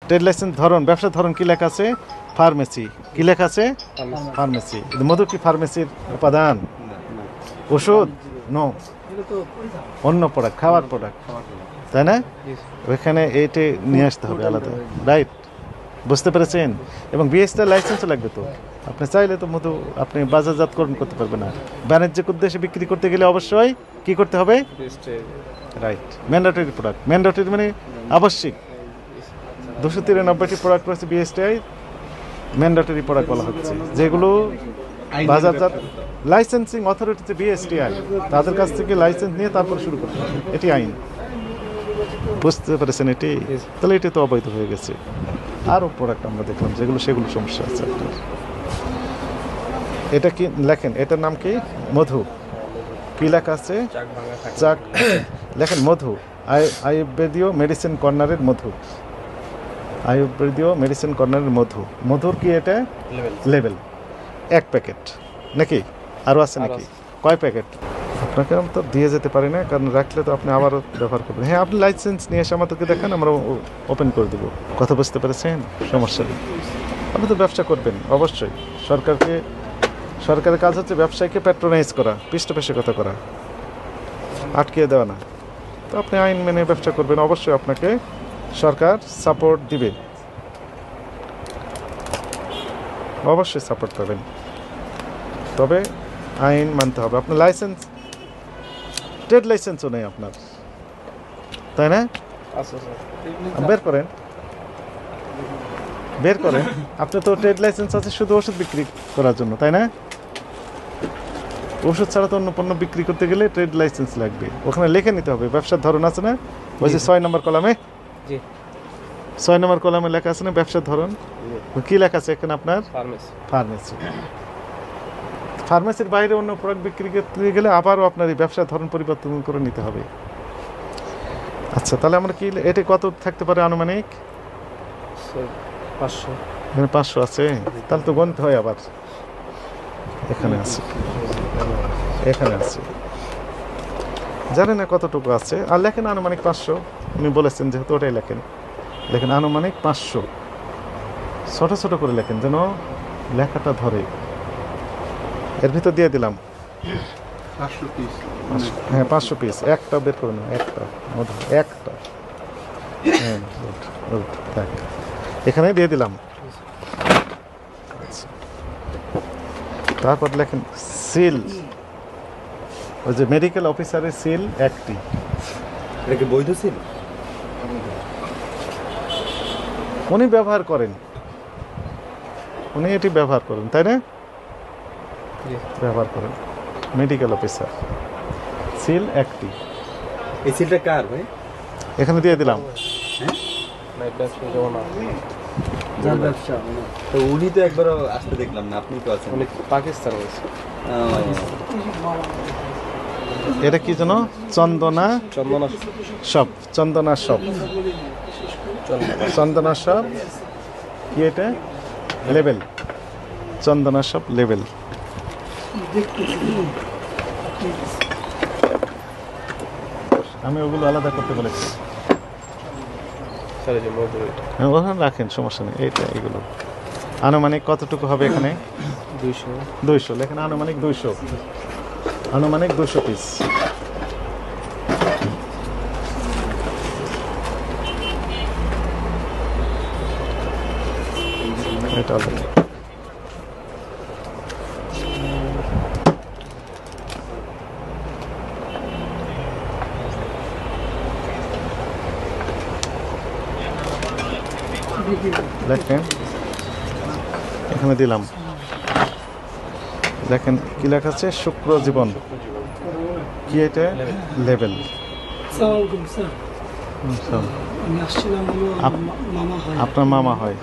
Trade licence ধরন, ব্যবসার ধরন কি লেখা আছে? ফার্মেসি। কি লেখা আছে? ফার্মেসি। মধু কি ফার্মেসির উপাদান? ওষুধ? নো, অন্য প্রোডাক্ট, খাওয়ার প্রোডাক্ট, তাই না? ওইখানে এইটা নিয়ে আসতে হবে আলাদা, রাইট? বুঝতে পেরেছেন? এবং বিএসটিআই লাইসেন্সও লাগবে তো। আপনি চাইলে তো মধু আপনি বাজারজাতকরণ করতে পারবেন না। বাণিজ্যিক উদ্দেশ্যে বিক্রি করতে গেলে অবশ্যই কি করতে হবে? Right, mandatory product. ম্যান্ডেটরি মানে আবশ্যিক। 293টি প্রোডাক্ট রয়েছে বিএসটিআই, ম্যান্ডেটরি প্রোডাক্ট বলা হচ্ছে, যেগুলো বাজারজাত লাইসেন্সিং অথরিটি বিএসটিআই, তাদের কাছ থেকে লাইসেন্স নিয়ে তারপর শুরু করতে হবে, এটি আইন। বুঝতে পেরেছেন? এটি তাহলে এটি তো অবৈধ হয়ে গেছে। আরও প্রোডাক্ট আমরা দেখলাম যেগুলো, সেগুলো সমস্যা আছে আপনার। এটা কি লেখেন? এটার নাম কি? মধু। কি লেখা আছে? চাক লেখেন মধু, আয়ুর্বেদীয় মেডিসিন কর্নারের মধু, আয়ুর্বেদীয় মেডিসিন কর্নারের মধু। মধুর কি এটা? লেভেল 1 প্যাকেট নাকি আরও আছে নাকি? কয় প্যাকেট? আপনাকে আমি তো দিয়ে যেতে পারি না, কারণ রাখলে তো আপনি আবারও ব্যবহার করবেন। হ্যাঁ, আপনি লাইসেন্স নিয়ে এসে আমাদেরকে দেখান, আমরা ওপেন করে দেবো। কথা বুঝতে পেরেছেন? সমস্যা নেই। আপনি তো ব্যবসা করবেন অবশ্যই। সরকারের কাজ হচ্ছে ব্যবসায়ীকে প্যাট্রোনাইজ করা, পৃষ্ঠপোষকতা করা, আটকিয়ে দেওয়া না। তো আপনি আইন মেনে ব্যবসা করবেন, অবশ্যই আপনাকে সরকার সাপোর্ট দিবে, অবশ্যই সাপোর্ট পাবেন। তবে আইন মানতে হবে। আপনার লাইসেন্স, ট্রেড লাইসেন্সও নেই আপনার, তাই না? বের করেন, বের করেন। আপনার তো ট্রেড লাইসেন্স আছে শুধু ওষুধ বিক্রি করার জন্য, তাই না? ওষুধ ছাড়া তো অন্য পণ্য বিক্রি করতে গেলে ট্রেড লাইসেন্স লাগবে। ওখানে লিখে নিতে হবে ব্যবসার ধরন আছে না, ওই যে 6 নম্বর কলামে, 6 নম্বর কলামে লেখা আছে না ব্যবসার ধরন? কি লেখা আছে এখানে আপনার? ফার্মেসি। ফার্মেসির বাইরে অন্য প্রোডাক্ট বিক্রি করতে গেলে আবারও আপনার এই ব্যবসার ধরন পরিবর্তন করে নিতে হবে। আচ্ছা, তাহলে আমরা কি এটা কত থাকতে পারে আনুমানিক? 500। এখানে 500 আছে, তাহলে তো গণতে হয় আবার। এখানে আছে, এখানে আছে, জানি না কতটুকু আছে। আর লেখেন আনুমানিক 500, উনি বলেছেন যেহেতু ওটাই লেখেন। লেখেন আনুমানিক 500, ছোট ছোট করে লেখেন যেন লেখাটা ধরে। এর ভিতর দিয়ে দিলাম 500 পিস। হ্যাঁ, 500 পিস। একটা বের করে না, একটা মধু, একটা। হ্যাঁ, দেখ এখানে দিয়ে দিলাম। তারপর লেখেন সিল, ওই যে মেডিকেল অফিসারের সিল 1টি। এটা কি বৈধ সিল? উনি ব্যবহার করেন, উনি এটি ব্যবহার করেন, তাই না? ব্যবহার করেন মেডিকেল অফিসার, সিল 1টি। এই সিলটা কার ভাই? এখানে দিয়ে দিলাম। যার ব্যবসা, তো উনি তো একবারও আসতে দেখলাম না, আপনি তো আছেন। উনি পাকিস্তান হয়েছে। এটা কি যেন? চন্দনা শপ, চন্দনা শপ, চন্দনা শপ। কি এটা? লেবেল, চন্দনা শপ লেবেল। আমি ওগুলো আলাদা করতে বলেছি। হ্যাঁ, ওখানে রাখেন, সমস্যা নেই। এইটা এগুলো আনুমানিক কতটুকু হবে এখানে? 200 লেখেন, আনুমানিক 200, আনুমানিক 200 পিস। এটা দেখেন, এখানে দিলাম। দেখেন কি লেখা আছে? শুক্র জীবন। কি এটা? লেবেল। আপনার মামা হয়?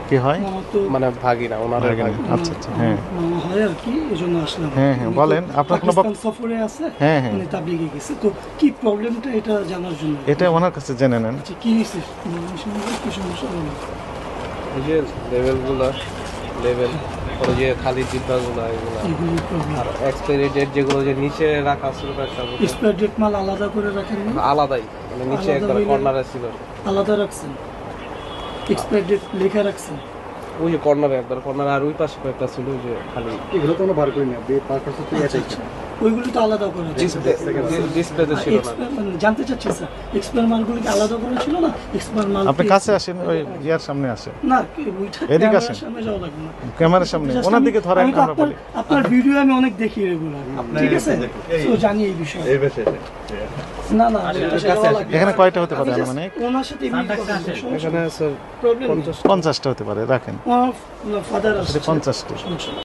কি হয়? মানে ভাগিনা, ওনার আচ্ছা আচ্ছা, হ্যাঁ মামা হয় আর কি, এজন্য আসলাম। হ্যাঁ হ্যাঁ, বলেন আপনার কোনো পাকিস্তান সফরে আছে, হ্যাঁ হ্যাঁ, মানে তাবলিগে গেছে, তো কি প্রবলেমটা এটা জানার জন্য। এটা ওনার কাছে জেনে নেন। আচ্ছা, কি হয়েছে? কি সমস্যা হলো? এই যে লেভেলগুলো, লেভেল ওই যে খালি ডিব্বাগুলো, এগুলো আর এক্সপায়ারি ডেট যেগুলো যে নিচে রাখা ছিল, একটা এক্সপায়ারি ডেট মাল আলাদা করে রাখেন না? আলাদাই, মানে নিচে একবার কর্নারে ছিল, আলাদা রাখছেন। এক্সপায়ার ডেট লেখা রাখছে? ওই যে কর্নারে একবার কর্নার আর ওই পাশে কয়েকটা ছিল ওই যে খালি এগুলো তো আমরা বার করি না পারপাস তো এটাই ওইগুলো তো আলাদা করা ছিল। ডিসপ্লেতে ছিল না। এক্সপায়ার মানে জানতে চাচ্ছি স্যার, এক্সপায়ার মালগুলো কি আলাদা করা ছিল না? এক্সপায়ার মাল আপনি কি- কাছে আসেন, ওই ইয়ার সামনে আসেন, না ওইটা এদিকে ক্যামেরার আসেন। সামনে যাওয়া লাগবে না। ক্যামেরার সামনে Just ওনার আমি- দিকে ধরেন, আমি তো আমরা বলি। আপনার ভিডিও আমি অনেক দেখি রেগুলার, ঠিক আছে? এই- তো জানি এই বিষয়ে। এই বেশে না না ওই পাশে যাওয়া লাগবে না। এখানে কয়টা হতে পারে আমি just আনুমানিক? ওনার সাথে এমনি কথা বলছি, সমস্যা এখানে নেই। স্যার Problem নেই। 50টা হতে পারে, রাখেন। ফাদার আসছে 50টা। সমস্যা নেই।